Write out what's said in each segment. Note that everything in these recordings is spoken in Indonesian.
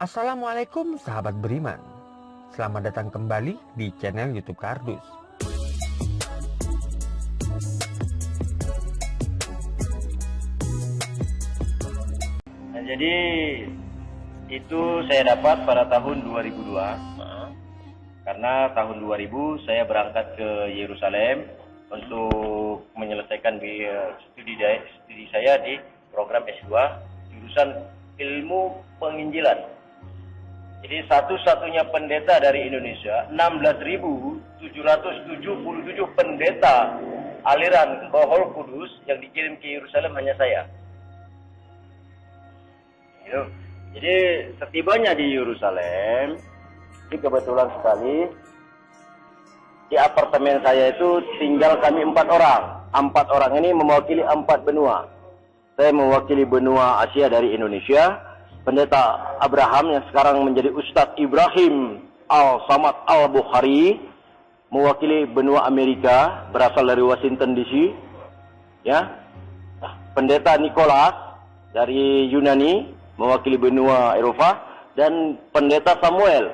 Assalamualaikum sahabat beriman. Selamat datang kembali di channel YouTube Kardus. Nah, jadi itu saya dapat pada tahun 2002. Karena tahun 2000 saya berangkat ke Yerusalem untuk menyelesaikan studi saya di program S2 jurusan ilmu penginjilan. Jadi satu-satunya pendeta dari Indonesia, 16.777 pendeta aliran Roh Kudus yang dikirim ke Yerusalem hanya saya. Jadi setibanya di Yerusalem, ini kebetulan sekali di apartemen saya itu tinggal kami 4 orang. 4 orang ini mewakili 4 benua. Saya mewakili benua Asia dari Indonesia. Pendeta Abraham yang sekarang menjadi Ustadz Ibrahim Al-Samad Al-Bukhari mewakili benua Amerika, berasal dari Washington DC. Ya. Pendeta Nicholas dari Yunani mewakili benua Eropa, dan pendeta Samuel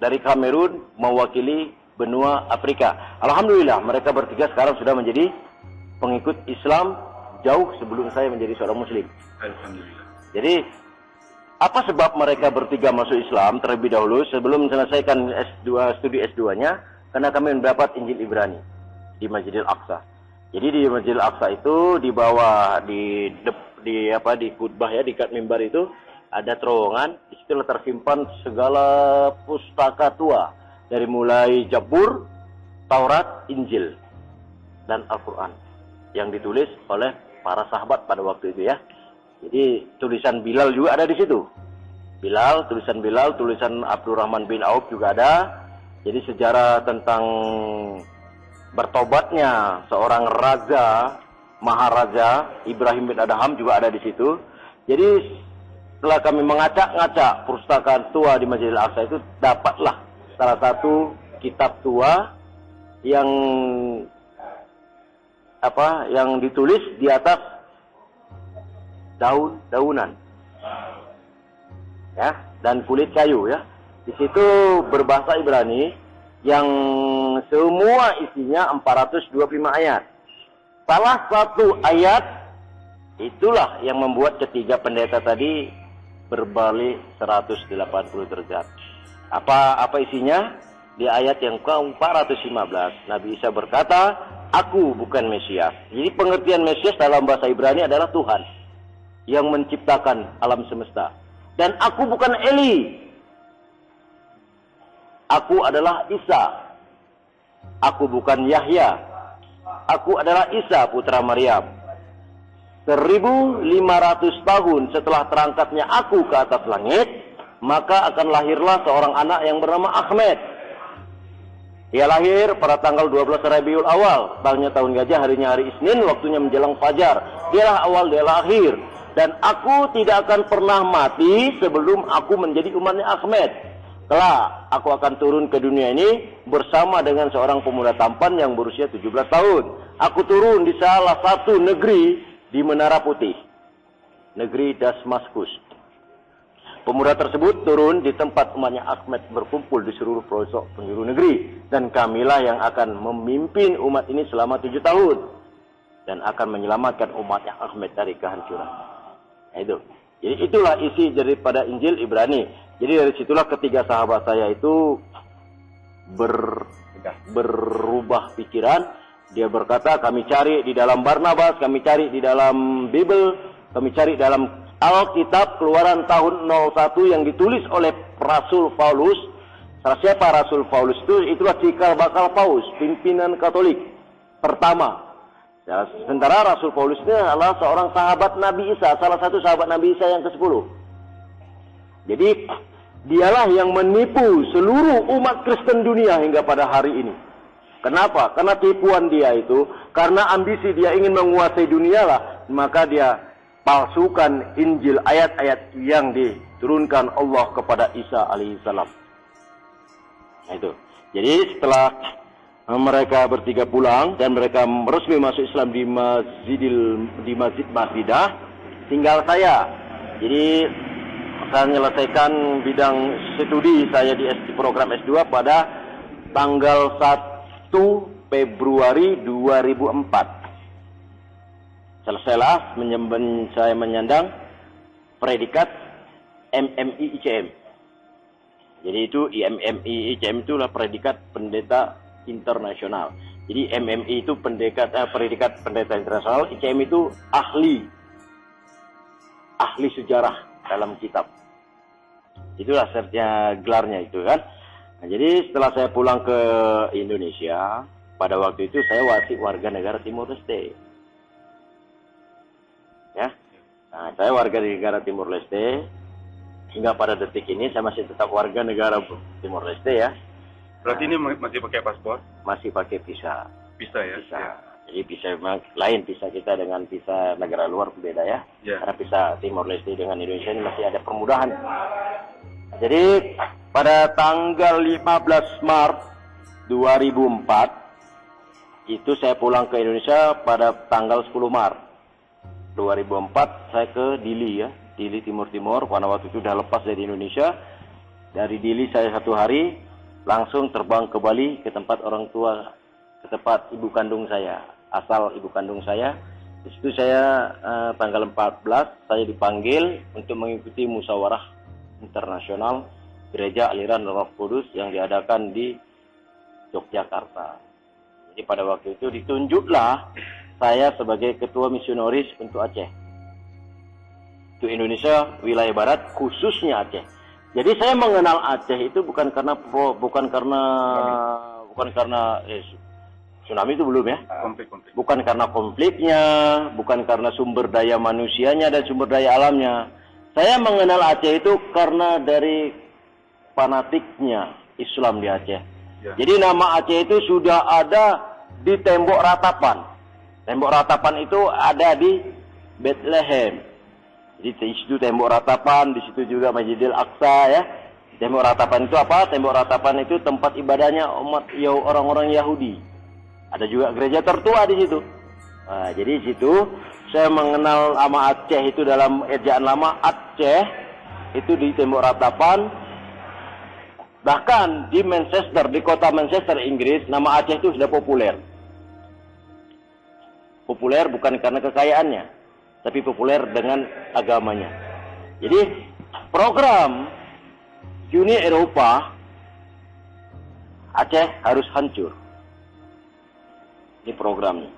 dari Kamerun mewakili benua Afrika. Alhamdulillah mereka bertiga sekarang sudah menjadi pengikut Islam jauh sebelum saya menjadi seorang muslim. Alhamdulillah. Jadi apa sebab mereka bertiga masuk Islam terlebih dahulu sebelum menyelesaikan studi S2-nya? Karena kami mendapat Injil Ibrani di Masjidil Aqsa. Jadi di Masjidil Aqsa itu di bawah di khutbah ya, di kat mimbar itu ada terowongan. Di situ tersimpan segala pustaka tua dari mulai Zabur, Taurat, Injil dan Al-Qur'an yang ditulis oleh para sahabat pada waktu itu ya. Jadi tulisan Bilal juga ada di situ. Tulisan Bilal, tulisan Abdurrahman bin Auf juga ada. Jadi sejarah tentang bertobatnya seorang raja, maharaja Ibrahim bin Adham juga ada di situ. Jadi setelah kami mengacak-ngacak perpustakaan tua di Masjidil Aqsa itu, dapatlah salah satu kitab tua yang ditulis di atas daun-daunan ya, dan kulit kayu ya. Di situ berbahasa Ibrani yang semua isinya 425 ayat. Salah satu ayat itulah yang membuat ketiga pendeta tadi berbalik 180 derajat. Apa isinya? Di ayat yang ke-415 Nabi Isa berkata, "Aku bukan Mesias." Jadi pengertian Mesias dalam bahasa Ibrani adalah Tuhan yang menciptakan alam semesta. Dan aku bukan Eli. Aku adalah Isa. Aku bukan Yahya. Aku adalah Isa putra Maryam. 1500 tahun setelah terangkatnya aku ke atas langit, maka akan lahirlah seorang anak yang bernama Ahmed. Dia lahir pada tanggal 12 Rabiul Awal, tanggalnya tahun gajah, harinya hari Isnin, waktunya menjelang fajar. Dialah awal, dia lahir. Dan aku tidak akan pernah mati sebelum aku menjadi umatnya Ahmed. Kelak aku akan turun ke dunia ini bersama dengan seorang pemuda tampan yang berusia 17 tahun. Aku turun di salah satu negeri di Menara Putih, negeri Damaskus. Pemuda tersebut turun di tempat umatnya Ahmed berkumpul di seluruh pelosok penjuru negeri. Dan kamilah yang akan memimpin umat ini selama 7 tahun. Dan akan menyelamatkan umatnya Ahmed dari kehancuran. Nah, itu. Jadi itulah isi daripada Injil Ibrani. Jadi dari situlah ketiga sahabat saya itu berubah pikiran. Dia berkata, kami cari di dalam Barnabas, kami cari di dalam Bible, kami cari dalam Alkitab Keluaran tahun 01 yang ditulis oleh Rasul Paulus. Siapa Rasul Paulus itu? Itulah cikal bakal Paus, pimpinan Katolik pertama. Ya, sementara Rasul Paulus ini adalah seorang sahabat Nabi Isa, salah satu sahabat Nabi Isa yang ke-10. Jadi dialah yang menipu seluruh umat Kristen dunia hingga pada hari ini. Kenapa? Karena tipuan dia itu, karena ambisi dia ingin menguasai dunia lah, maka dia palsukan Injil, ayat-ayat yang diturunkan Allah kepada Isa alaihissalam. Nah itu. Jadi setelah mereka bertiga pulang dan mereka resmi masuk Islam di Masjid Masjidah, tinggal saya. Jadi saya menyelesaikan bidang studi saya di program S2 pada tanggal 1 Februari 2004. Selesailah saya menyandang predikat MMI ICM. Jadi itu MMI ICM itulah predikat pendeta internasional. Jadi MMI itu predikat pendeta internasional, ICM itu ahli sejarah dalam kitab. Itulah gelarnya itu kan. Nah, jadi setelah saya pulang ke Indonesia, pada waktu itu saya masih warga negara Timor Leste. Ya. Nah, saya warga negara Timor Leste. Hingga pada detik ini saya masih tetap warga negara Timor Leste ya. Berarti ini masih pakai paspor? Masih pakai visa. Visa ya? Visa. Ya. Jadi visa memang lain visa kita dengan visa negara luar berbeda ya. Ya. Karena visa Timor Leste dengan Indonesia ini masih ada permudahan. Jadi pada tanggal 15 Maret 2004 itu saya pulang ke Indonesia pada tanggal 10 Maret 2004 saya ke Dili ya. Dili Timur-Timur, karena waktu itu sudah lepas dari Indonesia. Dari Dili saya 1 hari langsung terbang ke Bali ke tempat orang tua, ke tempat ibu kandung saya, asal ibu kandung saya. Di situ saya tanggal 14 saya dipanggil untuk mengikuti musyawarah internasional Gereja Aliran Roh Kudus yang diadakan di Yogyakarta. Jadi pada waktu itu ditunjuklah saya sebagai ketua misionaris untuk Aceh. Untuk Indonesia wilayah barat khususnya Aceh. Jadi saya mengenal Aceh itu bukan karena tsunami itu belum ya. Konflik. Bukan karena konfliknya, bukan karena sumber daya manusianya dan sumber daya alamnya. Saya mengenal Aceh itu karena dari fanatiknya Islam di Aceh. Ya. Jadi nama Aceh itu sudah ada di tembok ratapan. Tembok ratapan itu ada di Bethlehem. Jadi di situ tembok ratapan, di situ juga Masjidil Aqsa ya. Tembok ratapan itu apa? Tembok ratapan itu tempat ibadahnya orang-orang Yahudi. Ada juga gereja tertua di situ. Nah, jadi di situ saya mengenal nama Aceh itu dalam ejaan lama Aceh itu di tembok ratapan. Bahkan di Manchester, di kota Manchester Inggris, nama Aceh itu sudah populer. Populer bukan karena kekayaannya, tapi populer dengan agamanya. Jadi program Uni Eropa Aceh harus hancur. Ini programnya.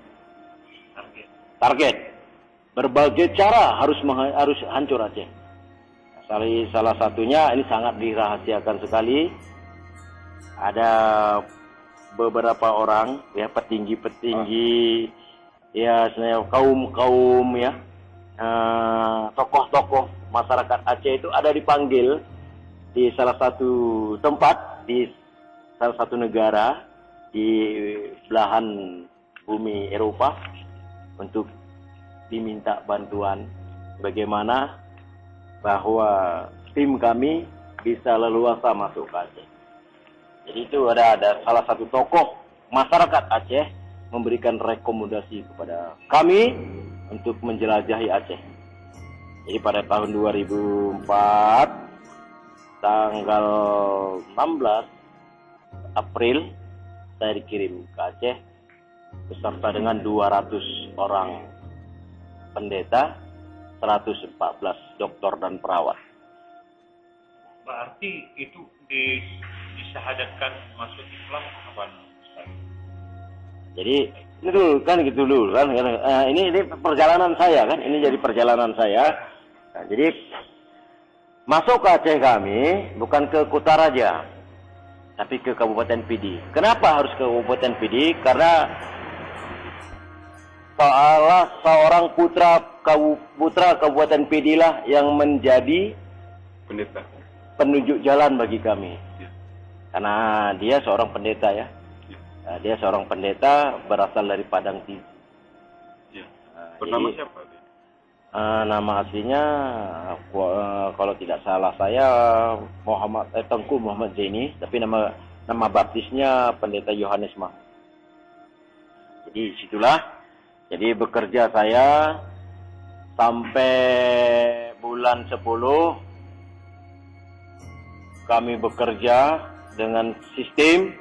Target. Berbagai cara harus hancur Aceh. Salah satunya ini sangat dirahasiakan sekali. Ada beberapa orang ya petinggi-petinggi ya kaum ya tokoh-tokoh masyarakat Aceh itu ada dipanggil di salah satu tempat di salah satu negara di belahan bumi Eropa untuk diminta bantuan bagaimana bahwa tim kami bisa leluasa masuk ke Aceh. Jadi itu ada salah satu tokoh masyarakat Aceh memberikan rekomendasi kepada kami untuk menjelajahi Aceh. Jadi pada tahun 2004 tanggal 16 April saya dikirim ke Aceh beserta dengan 200 orang pendeta, 114 dokter dan perawat. Berarti itu disyahadatkan masuk Islam kapan? Jadi itu kan gitu dulu kan. Ini perjalanan saya kan. Ini jadi perjalanan saya. Nah, jadi masuk ke Aceh kami bukan ke Kota Raja, tapi ke Kabupaten Pidi. Kenapa harus ke Kabupaten Pidi? Karena salah seorang putra Kabupaten Pidi lah yang menjadi Pendeta. penunjuk jalan bagi kami. Ya. Karena dia seorang pendeta ya. Ya. Dia seorang pendeta berasal dari Padang Tiji. Ya. Bernama Jadi, siapa? nama aslinya kalau tidak salah saya Tengku Muhammad Zaini, tapi nama baptisnya Pendeta Yohanes Mahmud. Jadi situlah. Jadi bekerja saya sampai bulan 10 kami bekerja dengan sistem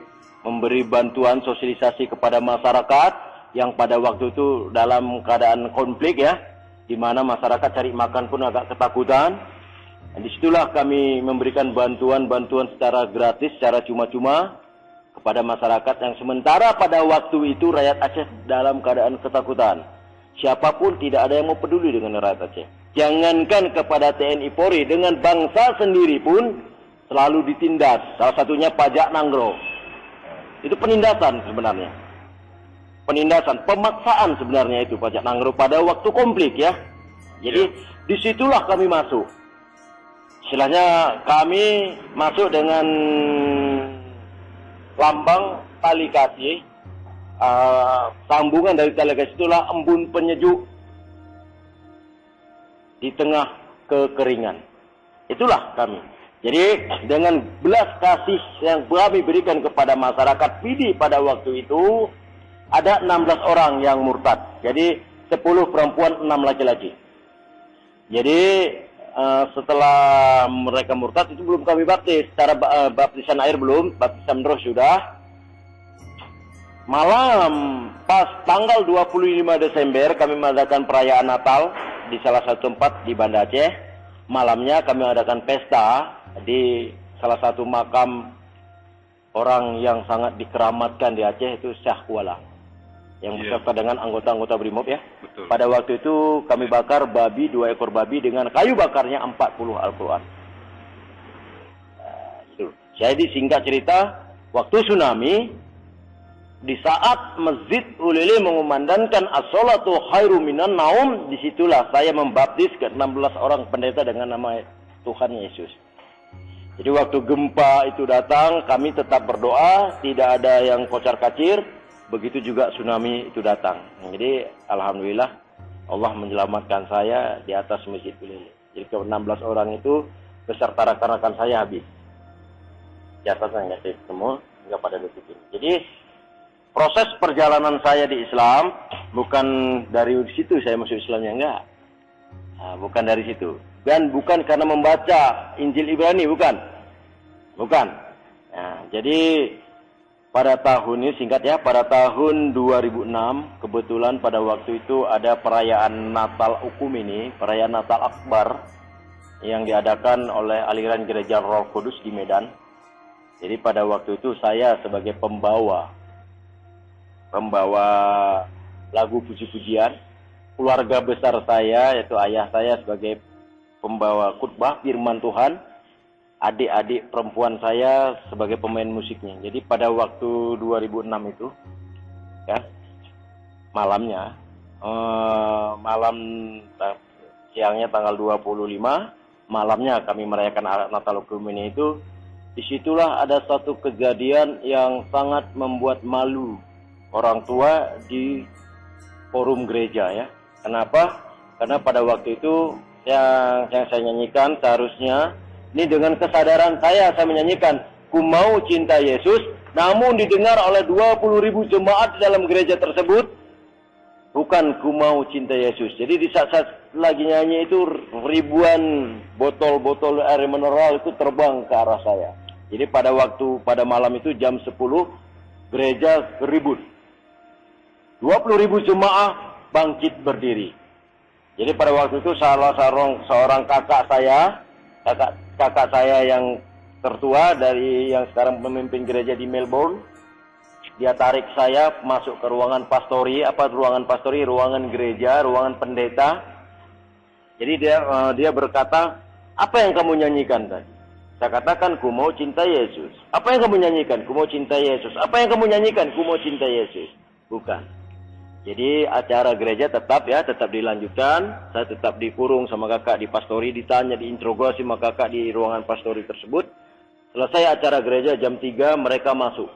memberi bantuan sosialisasi kepada masyarakat yang pada waktu itu dalam keadaan konflik ya, di mana masyarakat cari makan pun agak ketakutan. Dan disitulah kami memberikan bantuan-bantuan secara gratis, secara cuma-cuma kepada masyarakat yang sementara pada waktu itu rakyat Aceh dalam keadaan ketakutan. Siapapun tidak ada yang mau peduli dengan rakyat Aceh. Jangankan kepada TNI Polri, dengan bangsa sendiri pun selalu ditindas. Salah satunya pajak Nanggro. Itu penindasan sebenarnya. Penindasan, pemaksaan sebenarnya itu pajak Nanggro pada waktu konflik ya. Jadi disitulah kami masuk. Istilahnya kami masuk dengan lambang tali kasih. Sambungan dari tali kasih itulah embun penyejuk di tengah kekeringan. Itulah kami. Jadi dengan belas kasih yang kami berikan kepada masyarakat Pidi pada waktu itu, ada 16 orang yang murtad. Jadi 10 perempuan, 6 laki-laki. Jadi setelah mereka murtad itu belum kami baptis. Secara baptisan air belum, baptisan roh sudah. Malam pas tanggal 25 Desember kami mengadakan perayaan Natal di salah satu tempat di Banda Aceh. Malamnya kami adakan pesta di salah satu makam orang yang sangat dikeramatkan di Aceh, itu Syah Kuala, yang beserta dengan anggota-anggota Brimob ya. Betul. Pada waktu itu kami bakar babi, 2 ekor babi dengan kayu bakarnya 40 Al-Quran. Jadi singkat cerita, waktu tsunami, di saat Masjid Ulili mengumandangkan as-salatu khairu minan naum, disitulah saya membaptis ke 16 orang pendeta dengan nama Tuhan Yesus. Jadi waktu gempa itu datang, kami tetap berdoa, tidak ada yang kocar-kacir. Begitu juga tsunami itu datang. Jadi alhamdulillah Allah menyelamatkan saya di atas Masjid Ulili. Jadi ke 16 orang itu beserta rekan-rekan saya habis. Jasad-jasad saya semua hingga pada detik ini. Jadi proses perjalanan saya di Islam bukan dari situ saya masuk Islamnya, enggak. Nah, bukan dari situ. Dan bukan karena membaca Injil Ibrani, bukan. Bukan. Nah, jadi pada tahun ini singkat ya, pada tahun 2006 kebetulan pada waktu itu ada perayaan Natal Ukum ini, perayaan Natal Akbar yang diadakan oleh aliran Gereja Roh Kudus di Medan. Jadi pada waktu itu saya sebagai pembawa lagu puji-pujian, keluarga besar saya yaitu ayah saya sebagai pembawa khutbah firman Tuhan, adik-adik perempuan saya sebagai pemain musiknya. Jadi pada waktu 2006 itu ya, malamnya malam siangnya tanggal 25, malamnya kami merayakan Natal Ukum ini itu, disitulah ada satu kejadian yang sangat membuat malu orang tua di forum gereja ya. Kenapa? Karena pada waktu itu yang saya nyanyikan seharusnya ini dengan kesadaran saya menyanyikan ku mau cinta Yesus, namun didengar oleh 20.000 jemaat di dalam gereja tersebut bukan ku mau cinta Yesus. Jadi di saat lagi nyanyi itu ribuan botol-botol air mineral itu terbang ke arah saya. Jadi pada malam itu jam 10 gereja ribut. 20.000 jemaah bangkit berdiri. Jadi pada waktu itu seorang kakak saya yang tertua dari yang sekarang memimpin gereja di Melbourne, dia tarik saya masuk ke ruangan pastori, ruangan gereja, ruangan pendeta. Jadi dia berkata, apa yang kamu nyanyikan tadi? Saya katakan, ku mau cinta Yesus. Apa yang kamu nyanyikan? Ku mau cinta Yesus. Apa yang kamu nyanyikan? Ku mau cinta Yesus. Bukan. Jadi acara gereja tetap dilanjutkan. Saya tetap dikurung sama kakak di pastori, ditanya, diinterogasi sama kakak di ruangan pastori tersebut. Selesai acara gereja jam 3 mereka masuk.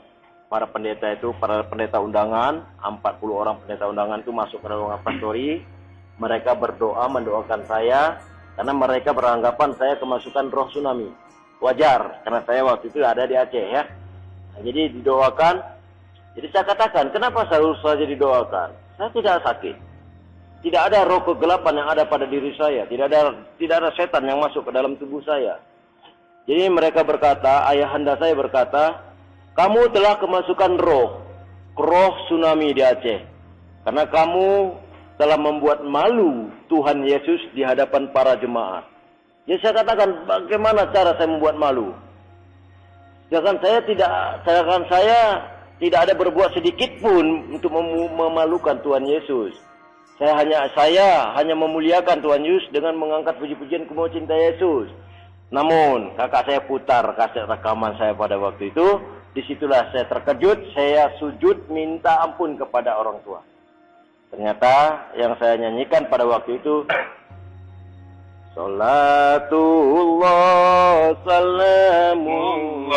Para pendeta undangan, 40 orang pendeta undangan itu masuk ke ruangan pastori. Mereka berdoa mendoakan saya karena mereka beranggapan saya kemasukan roh tsunami. Wajar karena saya waktu itu ada di Aceh ya. Nah, jadi didoakan. Jadi saya katakan, kenapa harus saja didoakan? Saya tidak sakit. Tidak ada roh kegelapan yang ada pada diri saya. Tidak ada setan yang masuk ke dalam tubuh saya. Jadi mereka berkata, ayahanda saya berkata, kamu telah kemasukan roh tsunami di Aceh. Karena kamu telah membuat malu Tuhan Yesus di hadapan para jemaat. Jadi saya katakan, bagaimana cara saya membuat malu? Sedangkan saya tidak ada berbuat sedikit pun untuk memalukan Tuhan Yesus. Saya hanya memuliakan Tuhan Yesus dengan mengangkat puji-pujian kemau cinta Yesus. Namun kakak saya putar kaset rekaman saya pada waktu itu. Disitulah saya terkejut. Saya sujud minta ampun kepada orang tua. Ternyata yang saya nyanyikan pada waktu itu, Salatullah salamullah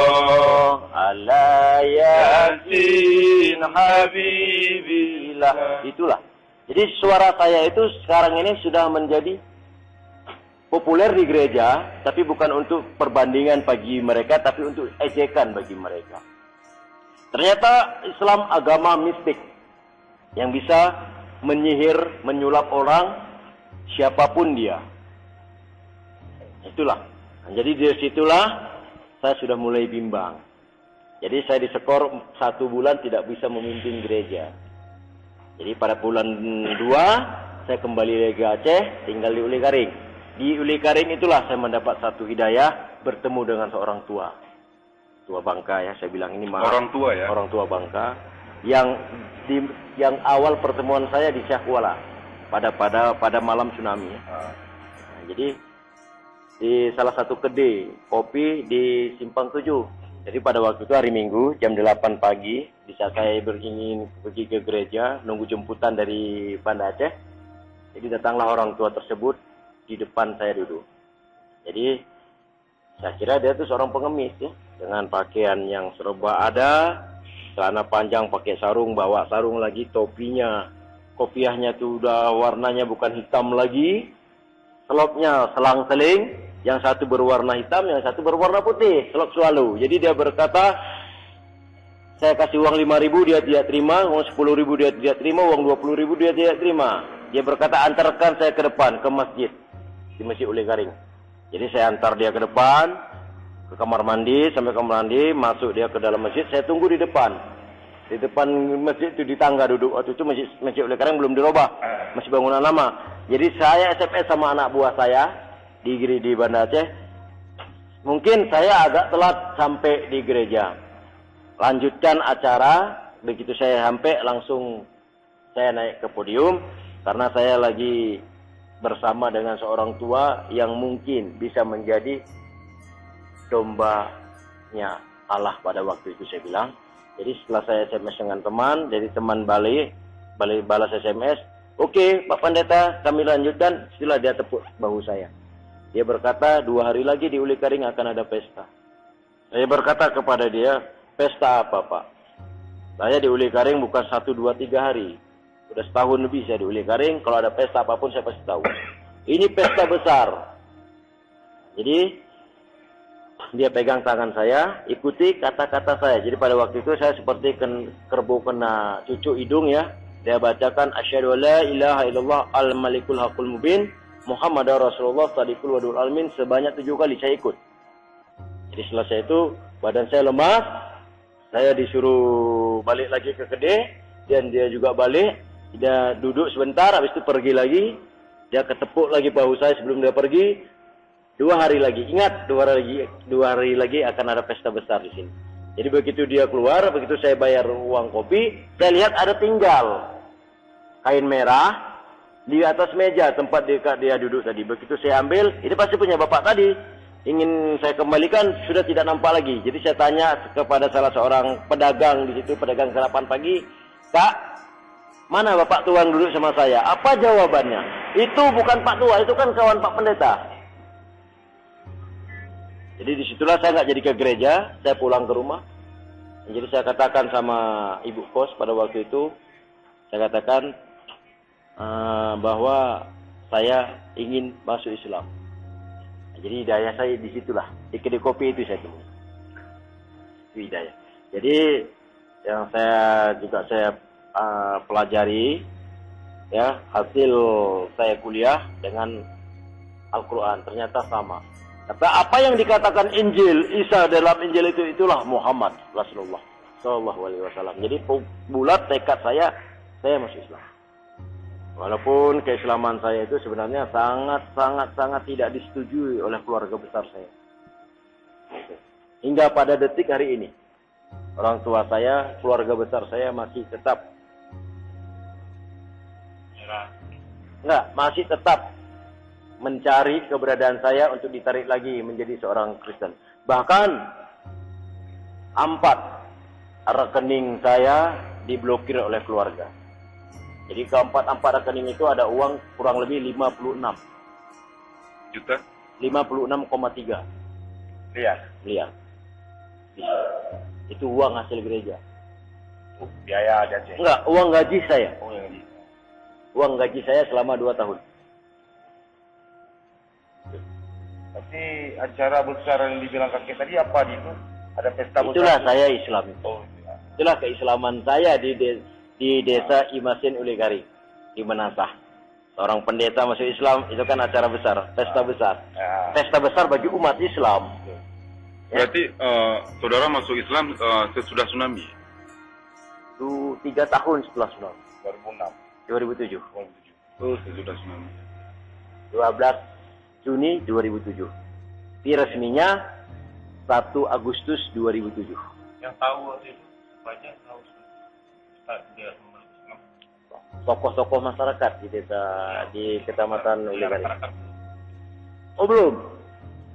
ala yasin habibillah. Itulah. Jadi suara saya itu sekarang ini sudah menjadi populer di gereja, tapi bukan untuk perbandingan bagi mereka, tapi untuk ejekan bagi mereka. Ternyata Islam agama mistik yang bisa menyihir, menyulap orang siapapun dia. Itulah. Jadi dari situlah saya sudah mulai bimbang. Jadi saya disekor 1 bulan tidak bisa memimpin gereja. Jadi pada bulan 2 saya kembali lagi ke Aceh, tinggal di Uli Karing. Di Uli Karing itulah saya mendapat satu hidayah bertemu dengan seorang tua Bangka ya. Saya bilang ini Orang tua ya? Orang tua Bangka yang awal pertemuan saya di Syahkuala pada malam tsunami. Nah, jadi di salah satu kedai kopi di Simpang 7. Jadi pada waktu itu hari Minggu jam 8 pagi, di saat saya ingin pergi ke gereja nunggu jemputan dari Banda Aceh. Jadi datanglah orang tua tersebut di depan saya duduk. Jadi saya kira dia itu seorang pengemis ya, dengan pakaian yang serba ada, celana panjang pakai sarung, bawa sarung lagi, topinya, kopiahnya tuh udah warnanya bukan hitam lagi, selopnya selang-seling, yang satu berwarna hitam, yang satu berwarna putih, selop selalu. Jadi dia berkata, saya kasih uang 5.000 dia tidak terima, uang 10.000 dia tidak terima, uang 20.000 dia tidak terima. Dia berkata, antarkan saya ke depan, ke masjid. Di Masjid Uli Karing. Jadi saya antar dia ke depan, ke kamar mandi, sampai kamar mandi, masuk dia ke dalam masjid, saya tunggu di depan. Di depan masjid itu di tangga duduk. Waktu itu Masjid Uli Karing belum dirubah, masih bangunan lama. Jadi saya SMS sama anak buah saya di Banda Aceh. Mungkin saya agak telat sampai di gereja. Lanjutkan acara, begitu saya sampai langsung saya naik ke podium karena saya lagi bersama dengan seorang tua yang mungkin bisa menjadi dombanya Allah pada waktu itu saya bilang. Jadi setelah saya SMS dengan teman, jadi teman balas SMS, oke, Pak Pendeta, kami lanjutkan. Setelah dia tepuk bahu saya. Dia berkata 2 hari lagi di Uli Karing akan ada pesta. Saya berkata kepada dia, pesta apa Pak? Saya di Uli Karing bukan 1, 2, 3 hari. Sudah setahun lebih saya di Uli Karing. Kalau ada pesta apapun saya pasti tahu. Ini pesta besar. Jadi dia pegang tangan saya, ikuti kata-kata saya. Jadi pada waktu itu saya seperti kerbau kena cucuk hidung ya. Dia bacakan asyhadu alla ilaha illallah al-malikul haqqul mubin Muhammadar Rasulullah shadiqul wadul alamin sebanyak 7 kali saya ikut. Jadi selesai itu badan saya lemas. Saya disuruh balik lagi ke kedai dan dia juga balik. Dia duduk sebentar, habis itu pergi lagi. Dia ketepuk lagi bahu saya sebelum dia pergi. 2 hari lagi, ingat 2 hari lagi akan ada pesta besar di sini. Jadi begitu dia keluar, begitu saya bayar uang kopi, saya lihat ada tinggal kain merah di atas meja tempat dia duduk tadi. Begitu saya ambil, ini pasti punya bapak tadi. Ingin saya kembalikan, sudah tidak nampak lagi. Jadi saya tanya kepada salah seorang pedagang di situ, pedagang sarapan pagi, Kak, mana Bapak Tua yang duduk sama saya? Apa jawabannya? Itu bukan Pak Tua, itu kan kawan Pak Pendeta. Jadi disitulah saya nggak jadi ke gereja, saya pulang ke rumah. Jadi saya katakan sama ibu kos pada waktu itu, saya katakan bahwa saya ingin masuk Islam. Jadi hidayah saya disitulah, di kedai kopi itu saya tulis. Itu hidayah. Jadi yang saya pelajari ya, hasil saya kuliah dengan Al-Quran ternyata sama. Kata apa yang dikatakan Injil, Isa dalam Injil itu, itulah Muhammad Rasulullah Sallallahu Alaihi Wasallam. Jadi bulat tekad saya masuk Islam. Walaupun keislaman saya itu sebenarnya sangat tidak disetujui oleh keluarga besar saya. Hingga pada detik hari ini, orang tua saya, keluarga besar saya masih tetap masih tetap mencari keberadaan saya untuk ditarik lagi menjadi seorang Kristen. Bahkan 4 rekening saya diblokir oleh keluarga. Jadi keempat rekening itu ada uang kurang lebih 56 Juta? 56,3 miliar. Itu uang hasil gereja. Biaya aja sih. Enggak, uang gaji saya. Oh, yang ini. Uang gaji saya selama 2 tahun. Tapi acara besar yang dibilang kakek tadi apa itu? Ada pesta besar? Itulah saya Islam. Oh, ya. Itulah keislaman saya di desa Imasin Ulegari, di Menasah. Seorang pendeta masuk Islam, itu kan acara besar, pesta besar. Ya. Pesta besar bagi umat Islam. Berarti saudara masuk Islam sesudah tsunami? Itu 3 tahun setelah tsunami. 2006. 2007. Oh, sesudah tsunami. 12 Juni 2007. Tapi resminya 1 Agustus 2007. Yang tahu waktu itu banyak tahu Ustaz dia memeluk Islam. Tokoh-tokoh masyarakat di desa di Kecamatan Ulegari. Masyarakat Oh belum.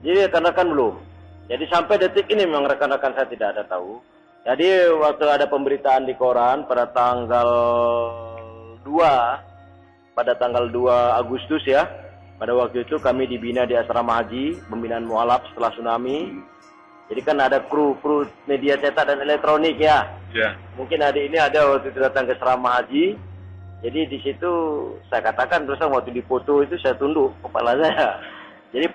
Jadi rekan-rekan belum. Jadi sampai detik ini memang rekan-rekan saya tidak ada tahu. Jadi waktu ada pemberitaan di koran pada tanggal 2 Agustus ya. Pada waktu itu kami dibina di asrama haji, pembinaan mualaf setelah tsunami. Jadi kan ada kru media cetak dan elektronik ya. Ya. Mungkin hari ini ada waktu itu datang ke asrama haji. Jadi di situ saya katakan terus waktu dipoto itu saya tunduk kepala saya. Jadi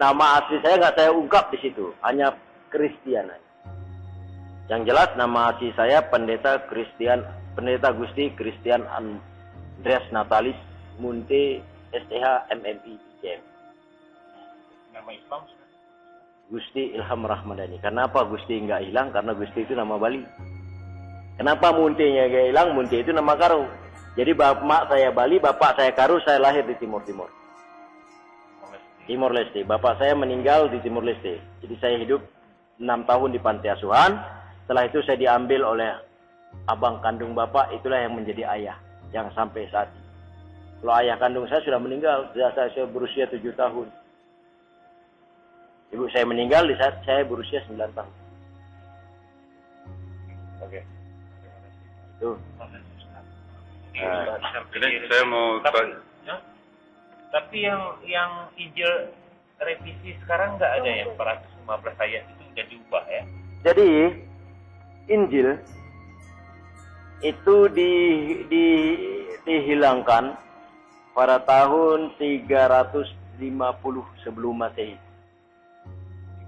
nama asli saya nggak saya ungkap di situ, hanya Kristian. Yang jelas nama asli saya Pendeta Gusti Kristian Andreas Natalis Munte STH MMI ICM. nama Islam. Gusti Ilham Rahmadani. Kenapa Gusti nggak hilang? Karena Gusti itu nama Bali. Kenapa Munte-nya nggak hilang? Munte itu nama Karo. Jadi bapak saya Bali, bapak saya Karo, saya lahir di Timur Leste. Bapak saya meninggal di Timur Leste. Jadi saya hidup 6 tahun di panti asuhan. Setelah itu saya diambil oleh abang kandung bapak, itulah yang menjadi ayah yang sampai saat ini. Kalau ayah kandung saya sudah meninggal, saya berusia 7 tahun. Ibu saya meninggal di saat saya berusia 9 tahun. Oke. Itu. Jadi saya mau tapi yang Injil revisi sekarang nggak ada yang 415 ayat itu udah diubah ya. Jadi Injil itu dihilangkan pada tahun 350 sebelum Masehi.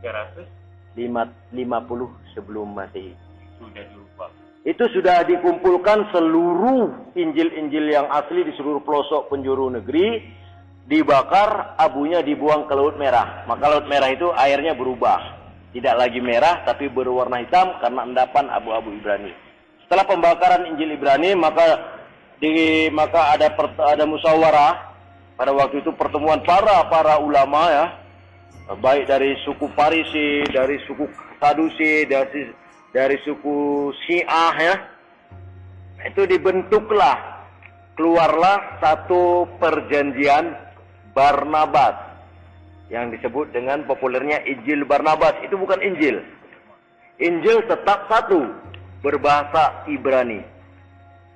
350 sebelum Masehi. Sudah diubah. Itu sudah dikumpulkan seluruh Injil-Injil yang asli di seluruh pelosok penjuru negeri, dibakar, abunya dibuang ke Laut Merah. Maka Laut Merah itu airnya berubah. Tidak lagi merah tapi berwarna hitam karena endapan abu-abu Ibrani. Setelah pembakaran Injil Ibrani, maka ada musyawarah. Pada waktu itu pertemuan para ulama ya, baik dari suku Parisi, dari suku Sadusi, dari suku Syiah ya. Itu dibentuklah, keluarlah satu perjanjian Barnabas yang disebut dengan populernya Injil Barnabas. Itu bukan Injil. Injil tetap satu, berbahasa Ibrani.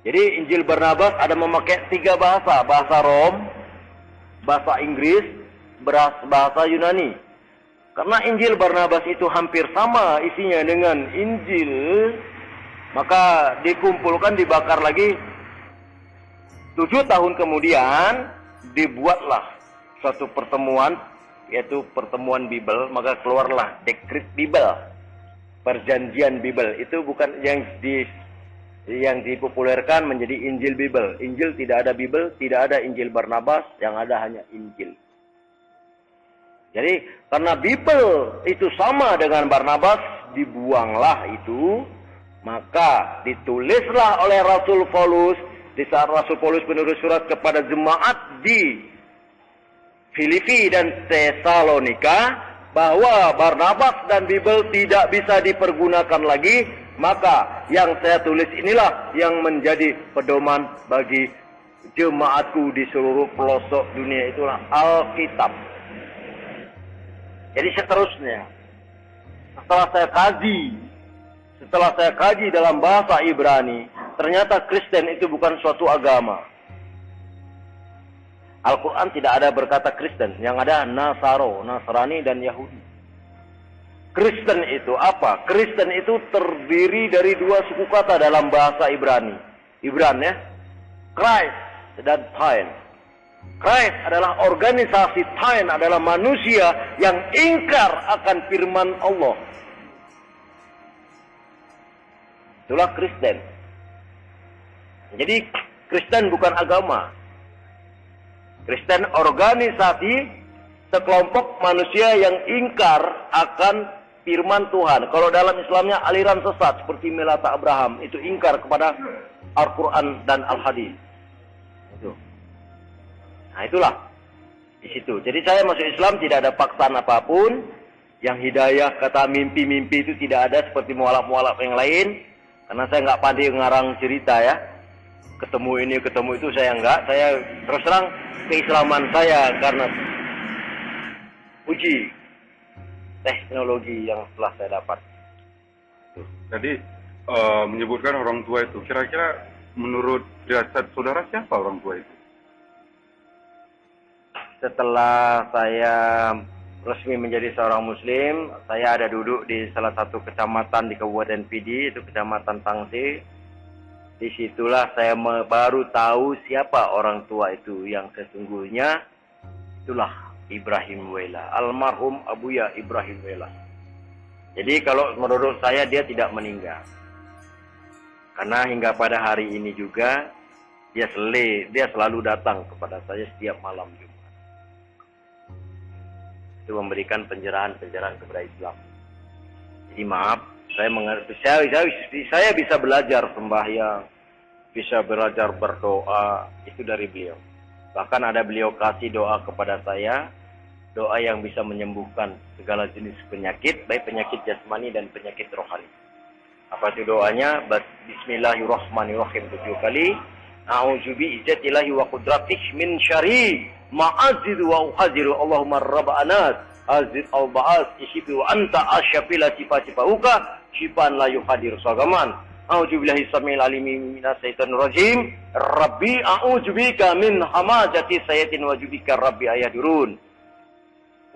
Jadi Injil Barnabas ada memakai 3 bahasa, bahasa Rom, bahasa Inggris, bahasa Yunani. Karena Injil Barnabas itu hampir sama isinya dengan Injil, maka dikumpulkan, dibakar lagi. 7 tahun kemudian dibuatlah suatu pertemuan, yaitu pertemuan Bible, maka keluarlah dekrit Bible, perjanjian Bible. Itu bukan yang dipopulerkan menjadi Injil Bible. Injil tidak ada Bible, tidak ada Injil Barnabas, yang ada hanya Injil. Jadi karena Bible itu sama dengan Barnabas, dibuanglah itu, maka ditulislah oleh Rasul Paulus, di saat Rasul Paulus menulis surat kepada jemaat di Filipi dan Tesalonika, bahwa Barnabas dan Bible tidak bisa dipergunakan lagi, maka yang saya tulis inilah yang menjadi pedoman bagi jemaatku di seluruh pelosok dunia, itulah Alkitab. Jadi seterusnya, setelah saya kaji dalam bahasa Ibrani, ternyata Kristen itu bukan suatu agama. Al-Quran tidak ada berkata Kristen, yang ada Nasaro, Nasrani dan Yahudi. Kristen itu apa? Kristen itu terdiri dari dua suku kata dalam bahasa Ibrani. Ya, Christ dan Tain. Christ adalah organisasi, Tain adalah manusia yang ingkar akan firman Allah. Itulah Kristen. Jadi Kristen bukan agama. Kristen organisasi sekelompok manusia yang ingkar akan firman Tuhan. Kalau dalam Islamnya aliran sesat seperti Melata Abraham, itu ingkar kepada Al-Quran dan Al-Hadis. Itu. Nah itulah di situ. Jadi saya masuk Islam tidak ada paksaan apapun. Yang hidayah kata mimpi-mimpi itu tidak ada seperti mualaf-mualaf yang lain. Karena saya nggak pandai ngarang cerita ya. Ketemu ini, ketemu itu saya enggak. Saya terus terang keislaman saya karena uji teknologi yang telah saya dapat. Tadi menyebutkan orang tua itu. Kira-kira menurut derajat saudara siapa orang tua itu? Setelah saya resmi menjadi seorang Muslim, saya ada duduk di salah satu kecamatan di Kabupaten Pidi, itu Kecamatan Tangsi. Disitulah saya baru tahu siapa orang tua itu yang sesungguhnya. Itulah Ibrahim Wela, almarhum Abuya Ibrahim Wela. Jadi kalau menurut saya dia tidak meninggal. Karena hingga pada hari ini juga dia selalu datang kepada saya setiap malam Jumat. Itu memberikan pencerahan-pencerahan kepada Islam. Jadi maaf, saya mengerti, saya bisa belajar sembahyang, bisa belajar berdoa, itu dari beliau. Bahkan ada beliau kasih doa kepada saya, doa yang bisa menyembuhkan segala jenis penyakit, baik penyakit jasmani dan penyakit rohani. Apa itu doanya? Bismillahirrahmanirrahim 7 kali. A'udzubi izzatillahi wa qudratih min syarri ma'azid wa uhaziru Allahumma rabba anas azid al-ba'as ishibi wa anta asyafila sifauka syifan la yuhadir sagaman. A'udzubillahi samil alimi minas syaitanir rajim. Rabbi a'udzubika min hamazati sayatin wa jubika rabbi ayadurun.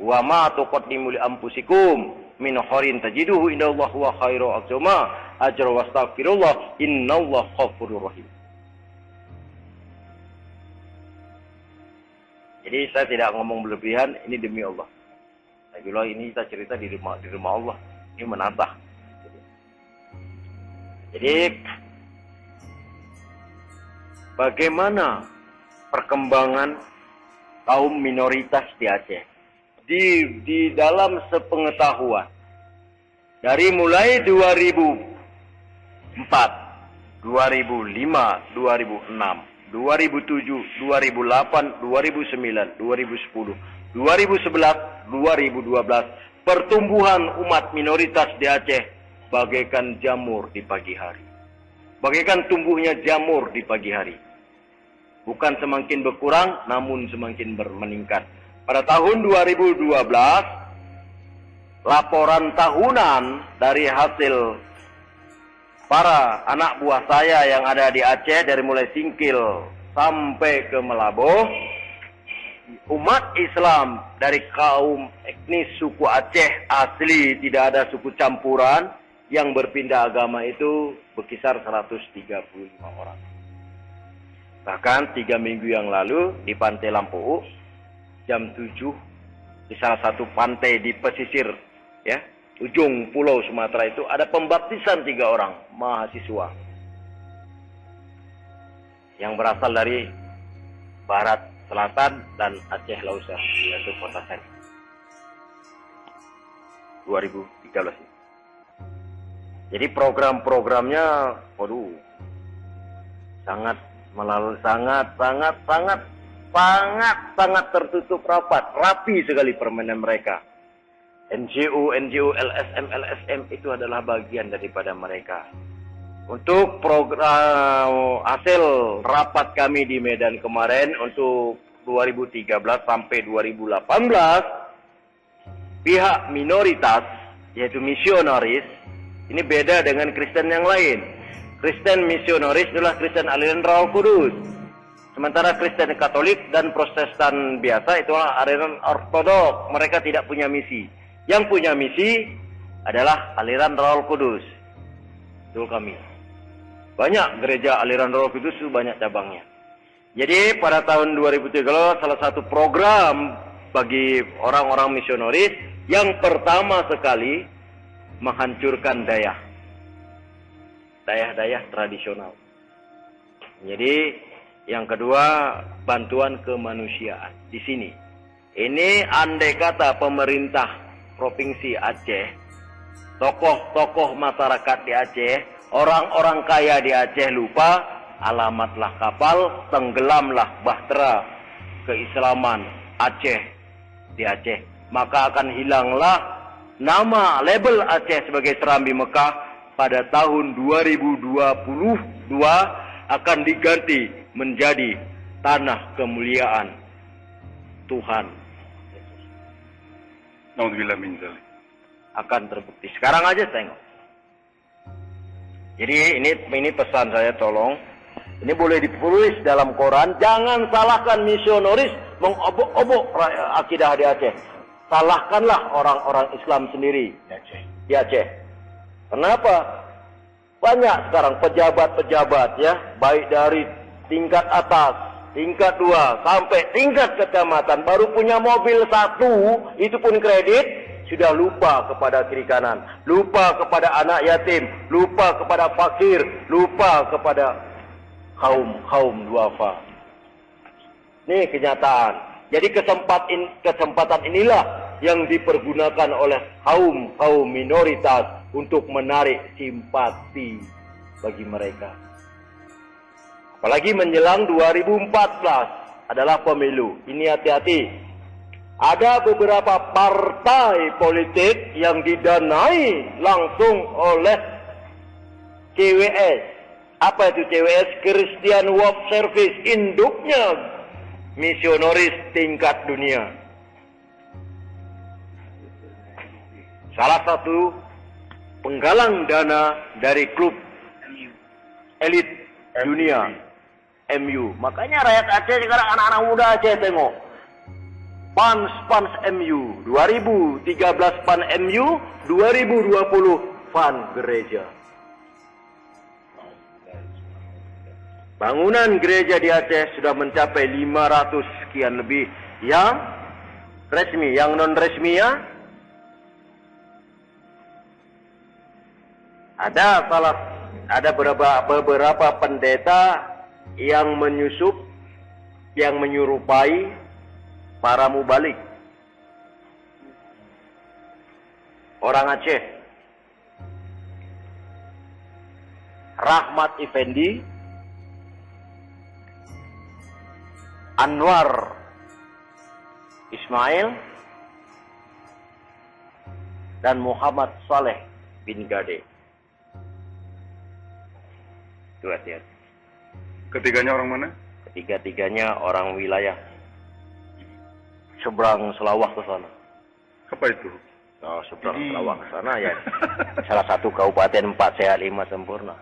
Wa ma tuqaddimu li anfusikum min khairin tajiduhu indallahi wa khairu azma ajra wastaghfirullah innallaha ghafurur rahim. Jadi saya tidak ngomong berlebihan, ini demi Allah. Saya bilang ini kita cerita di rumah Allah. Ini menantah. Jadi bagaimana perkembangan kaum minoritas di Aceh? Di dalam sepengetahuan, dari mulai 2004, 2005, 2006, 2007, 2008, 2009, 2010, 2011, 2012, pertumbuhan umat minoritas di Aceh bagaikan jamur di pagi hari. Bagaikan tumbuhnya jamur di pagi hari. Bukan semakin berkurang, namun semakin meningkat. Pada tahun 2012, laporan tahunan dari hasil para anak buah saya yang ada di Aceh, dari mulai Singkil sampai ke Melaboh, umat Islam dari kaum etnis suku Aceh asli, tidak ada suku campuran, yang berpindah agama itu berkisar 135 orang. Bahkan 3 minggu yang lalu di Pantai Lampu, jam 7, di salah satu pantai di pesisir, ya, ujung pulau Sumatera itu, ada pembaptisan 3 orang mahasiswa yang berasal dari barat, selatan, dan Aceh Lausa, yaitu Kota Sari. 2013. Jadi program-programnya, waduh, sangat tertutup rapi sekali permainan mereka. NGO, LSM itu adalah bagian daripada mereka. Untuk program hasil rapat kami di Medan kemarin untuk 2013 sampai 2018, pihak minoritas yaitu misionaris ini beda dengan Kristen yang lain. Kristen misionaris adalah Kristen aliran Roh Kudus. Sementara Kristen Katolik dan Protestan biasa itulah aliran Ortodok. Mereka tidak punya misi. Yang punya misi adalah aliran Roh Kudus. Itu kami. Banyak gereja aliran Roh Kudus itu banyak cabangnya. Jadi pada tahun 2013 salah satu program bagi orang-orang misionaris yang pertama sekali menghancurkan dayah tradisional. Jadi yang kedua bantuan kemanusiaan di sini. Ini andai kata pemerintah Provinsi Aceh, tokoh-tokoh masyarakat di Aceh, orang-orang kaya di Aceh lupa, alamatlah kapal, tenggelamlah bahtera keislaman Aceh di Aceh. Maka akan hilanglah nama label Aceh sebagai Serambi Mekah pada tahun 2022 akan diganti menjadi tanah kemuliaan Tuhan. Naudzubillah min dzalik. Akan terbukti. Sekarang aja tengok. Jadi ini pesan saya, tolong. Ini boleh ditulis dalam Quran. Jangan salahkan misionaris mengobok-obok akidah di Aceh. Salahkanlah orang-orang Islam sendiri di Aceh. Kenapa? Banyak sekarang pejabat-pejabat ya, baik dari tingkat atas, tingkat 2, sampai tingkat kecamatan, baru punya mobil 1, itu pun kredit, sudah lupa kepada kiri kanan, lupa kepada anak yatim, lupa kepada fakir, lupa kepada kaum duafa. Ini kenyataan. Jadi kesempatan inilah yang dipergunakan oleh kaum minoritas untuk menarik simpati bagi mereka. Apalagi menjelang 2014 adalah pemilu. Ini hati-hati. Ada beberapa partai politik yang didanai langsung oleh CWS. Apa itu CWS? Christian World Service, induknya misionaris tingkat dunia. Salah satu penggalang dana dari klub elit dunia, MU. Makanya rakyat Aceh sekarang, anak-anak muda Aceh tengok. PAN MU, 2013 PAN MU, 2020 PAN gereja. Bangunan gereja di Aceh sudah mencapai 500 sekian lebih yang resmi, yang non resmi ya. Ada beberapa pendeta yang menyerupai para mubalik. Orang Aceh. Rahmat Effendi, Anwar Ismail, dan Muhammad Saleh bin Gade. Itu hati-hati. Ketiganya orang mana? Ketiga-tiganya orang wilayah seberang Selawah ke sana. Apa itu? Oh, seberang Selawah ke sana ya. Salah satu kabupaten 4 sehat 5 sempurna.